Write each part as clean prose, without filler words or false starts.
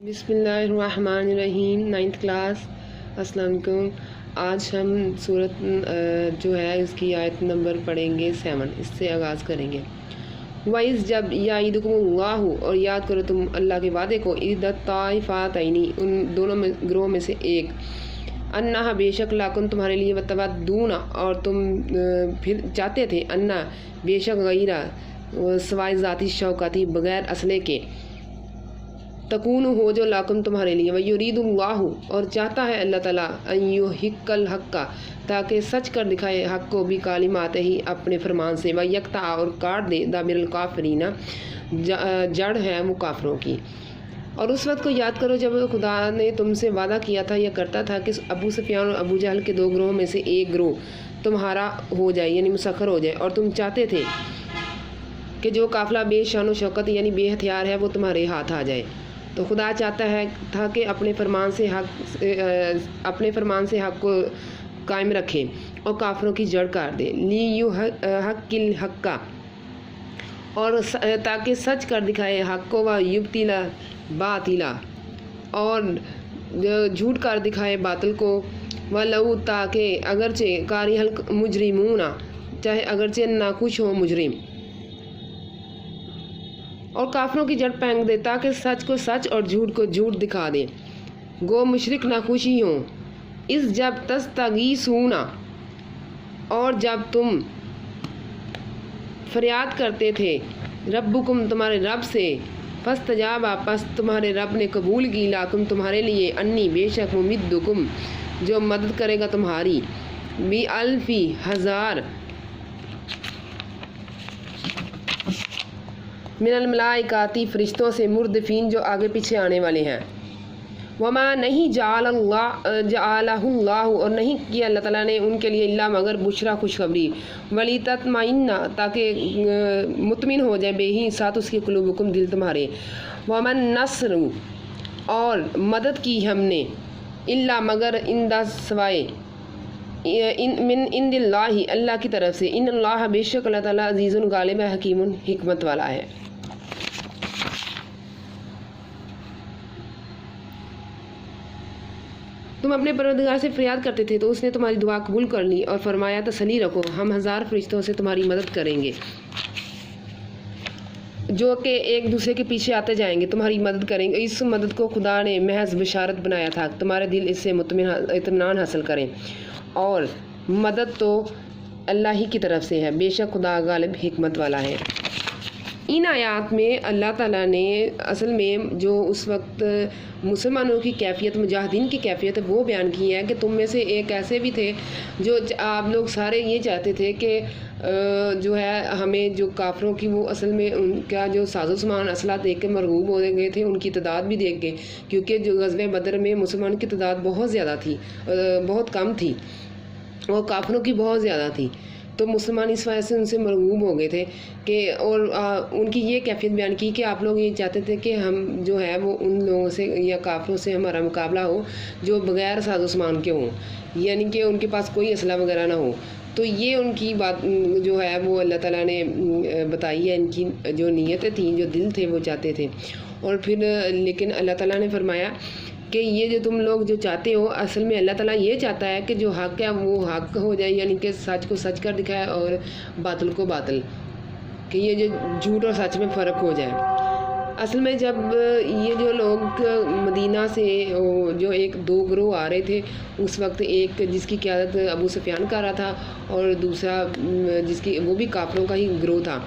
बिस्मिल्लाहिर्रहमानिर्रहीम 9th class. अस्सलाम वालेकुम। आज हम सूरत जो है इसकी आयत नंबर पढ़ेंगे 7। इससे आगाज़ करेंगे। वाइस जब याइदुकुमुल्लाहु, और याद करो तुम अल्लाह के वादे को, इद्दत ताइफातैनी, उन दोनों में ग्रोह में से एक, अन्ना बेशक लाकुम तुम्हारे लिए, वतवद्दूना, और तुम फिर चाहते थे, अन्ना बेशक गैरा सवाए ज़ाती शौकती, बग़ैर असले के, तकून हो जो लाकुम तुम्हारे लिए, वयुरीदुल्लाहु, और चाहता है अल्लाह ताला, अय्युहिक्कल हक्का, ताकि सच कर दिखाए हक को, भी कालिमात ही, अपने फरमान से, व यकता, और काट दे दाबिरल काफरीना, जड़ है वो काफरों की। और उस वक्त को याद करो जब खुदा ने तुमसे वादा किया था या करता था कि अबू सुफियान और अबू जहल के दो ग्रोह में से एक ग्रोह तुम्हारा हो जाए, यानी मुसख्खर हो जाए, और तुम चाहते थे कि जो काफिला बेशान शौकत यानी बेहथियार है वो तुम्हारे हाथ आ जाए। तो खुदा चाहता है था कि अपने फरमान से हक को कायम रखे और काफरों की जड़ काट दे। ली यू हक्किल हक्का, और ताकि सच कर दिखाए हक को, व युबतिला बातिला, और झूठ कर दिखाए बातिल को, व लऊ, ताकि अगरचे कारिहल मुजरिमूना, चाहे अगरचे नाखुश हो मुजरिम, और काफरों की जड़ फेंक दे, ताकि सच को सच और झूठ को झूठ दिखा दे, गो मुशरिक नाखुशी हो। इस जब तस्तगीसूना, और जब तुम फरियाद करते थे, रब्बुकुम तुम्हारे रब से, फस्तजाब आपस तुम्हारे रब ने कबूल की, लाकुम तुम्हारे लिए, अन्नी बेशक मुमिद्दुकुम जो मदद करेगा तुम्हारी, बी अल्फी हज़ार, मिनल मलाइकाती फरिश्तों से, मुर्दफीन जो आगे पीछे आने वाले हैं। वमा नहीं जालहुल्लाहु, और नहीं किया अल्लाह ताला ने उनके लिए, इल्ला मगर बुशरा खुशखबरी, वली तत्माइन्ना, ताकि मुतमिन हो जाए, बेही साथ उसके कुलूबुकुम दिल तुम्हारे। वमन नस्र, और मदद की हमने, इल्ला मगर इंदा सवाए, मिन इंदिल्लाही अल्लाह की तरफ से, इन्नल्लाह बेशक अल्लाह ताला अजीज़ुन गालिब है, हकीमुन हिकमत वाला है। तुम अपने परवरदिगार से फरियाद करते थे तो उसने तुम्हारी दुआ कबूल कर ली और फरमाया, तसली रखो, हम 1000 फरिश्तों से तुम्हारी मदद करेंगे, जो कि एक दूसरे के पीछे आते जाएंगे, तुम्हारी मदद करेंगे। इस मदद को खुदा ने महज बिशारत बनाया था, तुम्हारे दिल इससे इत्मीनान हासिल करें, और मदद तो अल्लाह ही की तरफ से है, बेशक खुदा गालिब हिकमत वाला है। इन आयात में अल्लाह ताला ने असल में जो उस वक्त मुसलमानों की कैफियत, मुजाहिदीन की कैफियत है, वो बयान की है कि तुम में से एक ऐसे भी थे जो आप लोग सारे ये चाहते थे कि जो है हमें जो काफरों की, वो असल में उनका जो साजो सामान असला देख के मरगूब हो गए थे, उनकी तादाद भी देख के, क्योंकि जो गज़वे बदर में मुसलमान की तादाद बहुत ज़्यादा थी, बहुत कम थी, और काफरों की बहुत ज़्यादा थी। तो मुसलमान इस वजह से उनसे मरगूब हो गए थे कि, और उनकी ये कैफियत बयान की कि आप लोग ये चाहते थे कि हम जो है वो उन लोगों से या काफरों से हमारा मुकाबला हो जो बग़ैर साजो सामान के हों, यानी कि उनके पास कोई असला वगैरह ना हो। तो ये उनकी बात जो है वो अल्लाह ताला ने बताई है, इनकी जो नीयतें थी, जो दिल थे, वो चाहते थे। और फिर लेकिन अल्लाह ताला ने फरमाया कि ये जो तुम लोग जो चाहते हो, असल में अल्लाह ताला ये चाहता है कि जो हक है वो हक हो जाए, यानी कि सच को सच कर दिखाए और बातिल को बातिल, कि ये जो झूठ और सच में फ़र्क हो जाए। असल में जब ये जो लोग मदीना से जो एक दो ग्रोह आ रहे थे, उस वक्त एक जिसकी क़यादत अबू सुफियान कर रहा था, और दूसरा जिसकी वो भी काफरों का ही ग्रोह था,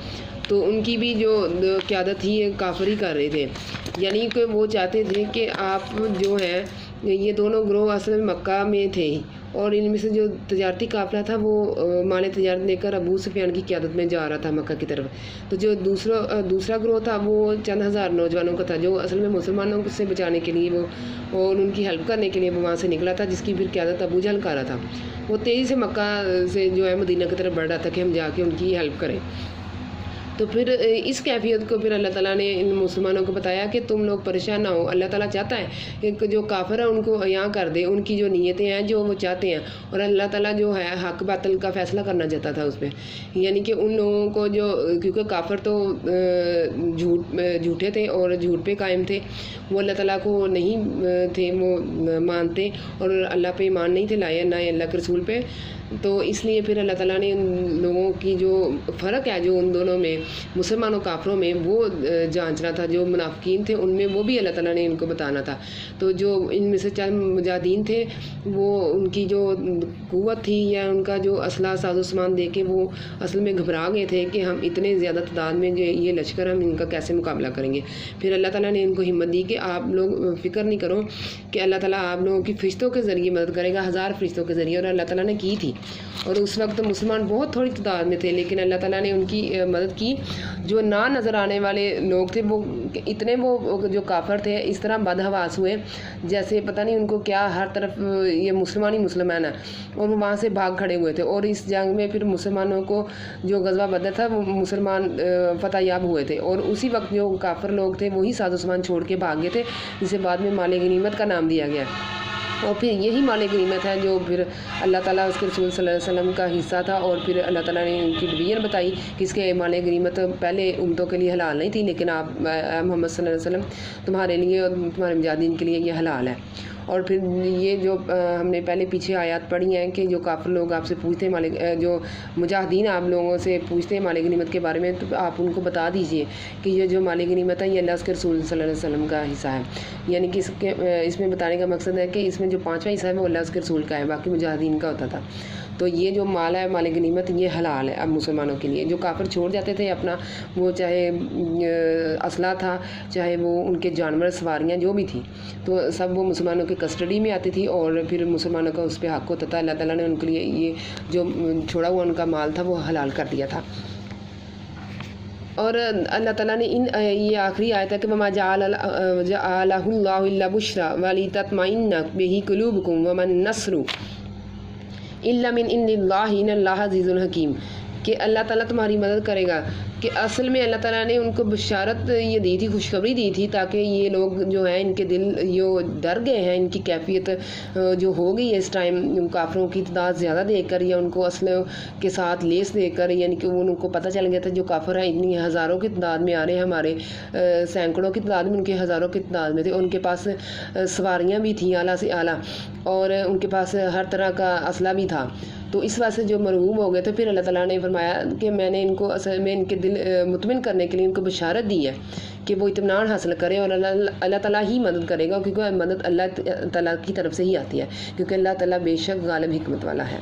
तो उनकी भी जो क़यादत थी ये काफर ही कर रहे थे, यानी कि वो चाहते थे कि आप जो है, ये दोनों ग्रोह असल में मक्का में थे, और इनमें से जो तजारती काफिला था वो माल तजारत लेकर अबू सुफियान की क़यादत में जा रहा था मक्का की तरफ। तो जो दूसरा ग्रोह था वो चंद हज़ार नौजवानों का था, जो असल में मुसलमानों से बचाने के लिए वो और उनकी हेल्प करने के लिए वो वहाँ से निकला था, जिसकी फिर क़यादत अबू जहल कर रहा था। वो तेज़ी से मक्का से जो है मदीना की तरफ बढ़ रहा था कि हम जाके उनकी हेल्प करें। تو پھر اس کیفیت کو پھر اللہ تعالیٰ نے ان مسلمانوں کو بتایا کہ تم لوگ پریشان نہ ہو. اللہ تعالیٰ چاہتا ہے کہ جو کافر ہیں ان کو عیاں کر دے, ان کی جو نیتیں ہیں جو وہ چاہتے ہیں, اور اللہ تعالیٰ جو ہے حق باطل کا فیصلہ کرنا چاہتا تھا اس پہ. یعنی کہ ان لوگوں کو جو, کیونکہ کافر تو جھوٹے تھے اور جھوٹ پہ قائم تھے, وہ اللہ تعالیٰ کو نہیں تھے وہ مانتے, اور اللہ پہ ایمان نہیں تھے لائے, نہ اللہ کے رسول پہ. تو اس لیے پھر اللہ تعالیٰ نے ان لوگوں کی جو فرق ہے جو ان دونوں میں مسلمانوں کافروں میں وہ جانچنا تھا. جو منافقین تھے ان میں وہ بھی اللہ تعالیٰ نے ان کو بتانا تھا. تو جو ان میں سے چند مجاہدین تھے وہ ان کی جو قوت تھی یا ان کا جو اسلحہ ساز و سامان دے کے وہ اصل میں گھبرا گئے تھے کہ ہم اتنے زیادہ تعداد میں جو یہ لشکر ہم ان کا کیسے مقابلہ کریں گے. پھر اللہ تعالیٰ نے ان کو ہمت دی کہ آپ لوگ فکر نہیں کرو کہ اللہ تعالیٰ آپ لوگوں کی فرشتوں کے ذریعے مدد کرے گا, 1000 فرشتوں کے ذریعے, اور اللہ تعالیٰ نے کی تھی. اور اس وقت مسلمان بہت تھوڑی تعداد میں تھے لیکن اللہ تعالیٰ نے ان کی مدد کی. جو نہ نظر آنے والے لوگ تھے وہ اتنے وہ جو کافر تھے اس طرح بدحواس ہوئے جیسے پتہ نہیں ان کو کیا, ہر طرف یہ مسلمان ہی مسلمان ہیں, اور وہ وہاں سے بھاگ کھڑے ہوئے تھے. اور اس جنگ میں پھر مسلمانوں کو جو غزوہ بدر تھا وہ مسلمان فتح یاب ہوئے تھے, اور اسی وقت جو کافر لوگ تھے وہی ساز و سامان چھوڑ کے بھاگ گئے تھے, جسے بعد میں مال غنیمت کا نام دیا گیا. اور پھر یہی مال غنیمت ہے جو پھر اللہ تعالیٰ اس کے رسول صلی اللہ علیہ وسلم کا حصہ تھا. اور پھر اللہ تعالیٰ نے ان کی ڈویژن بتائی کہ اس کے مال غنیمت پہلے امتوں کے لیے حلال نہیں تھی, لیکن آپ محمد صلی اللہ علیہ وسلم تمہارے لیے اور تمہارے مجاہدین کے لیے یہ حلال ہے. اور پھر یہ جو ہم نے پہلے پیچھے آیات پڑھی ہیں کہ جو کافر لوگ آپ سے پوچھتے ہیں, جو مجاہدین آپ لوگوں سے پوچھتے ہیں مال غنیمت کے بارے میں, تو آپ ان کو بتا دیجئے کہ یہ جو مال غنیمت ہے یہ اللہ اس کے رسول صلی اللہ علیہ وسلم کا حصہ ہے. یعنی کہ اس میں بتانے کا مقصد ہے کہ اس میں جو 5واں حصہ ہے وہ اللہ اس کے رسول کا ہے, باقی مجاہدین کا ہوتا تھا. تو یہ جو مال ہے مال غنیمت یہ حلال ہے اب مسلمانوں کے لیے. جو کافر چھوڑ جاتے تھے اپنا, وہ چاہے اسلحہ تھا چاہے وہ ان کے جانور سواریاں جو بھی تھیں, تو سب وہ مسلمانوں کے کسٹڈی میں آتی تھی اور پھر مسلمانوں کا اس پہ حق ہوتا تھا. اللہ تعالیٰ نے ان کے لیے یہ جو چھوڑا ہوا ان کا مال تھا وہ حلال کر دیا تھا. اور اللہ تعالیٰ نے یہ آخری آیت ہے کہ وَمَا جَعَلَهُ اللَّهُ إِلَّا بُشْرًى وَلِتَطْمَئِنَّ بِهِ قُلُوبُكُمْ وَمَا النَّصْرُ إِلَّا مِنْ عِنْدِ اللَّهِ إِنَّ اللَّهَ عَزِيزٌ حَكِيمٌ, کہ اللہ تعالیٰ تمہاری مدد کرے گا. کہ اصل میں اللہ تعالیٰ نے ان کو بشارت یہ دی تھی, خوشخبری دی تھی, تاکہ یہ لوگ جو ہیں ان کے دل جو ڈر گئے ہیں, ان کی کیفیت جو ہو گئی ہے اس ٹائم کافروں کی تعداد زیادہ دیکھ کر یا ان کو اسلحے کے ساتھ لیس دے کر, یعنی کہ ان کو پتہ چل گیا تھا جو کافر ہیں اتنی ہزاروں کی تعداد میں آ رہے ہیں, ہمارے سینکڑوں کی تعداد میں, ان کے ہزاروں کی تعداد میں تھے. ان کے پاس سواریاں بھی تھیں اعلیٰ سے اعلیٰ, اور ان کے پاس ہر طرح کا اسلحہ بھی تھا. تو اس واسطے جو مرعوب ہو گئے تو پھر اللہ تعالیٰ نے فرمایا کہ میں نے ان کو اصل میں ان کے دل مطمئن کرنے کے لیے ان کو بشارت دی ہے کہ وہ اطمینان حاصل کریں, اور اللہ تعالیٰ ہی مدد کرے گا, کیونکہ مدد اللہ تعالیٰ کی طرف سے ہی آتی ہے, کیونکہ اللہ تعالیٰ بے شک غالب حکمت والا ہے.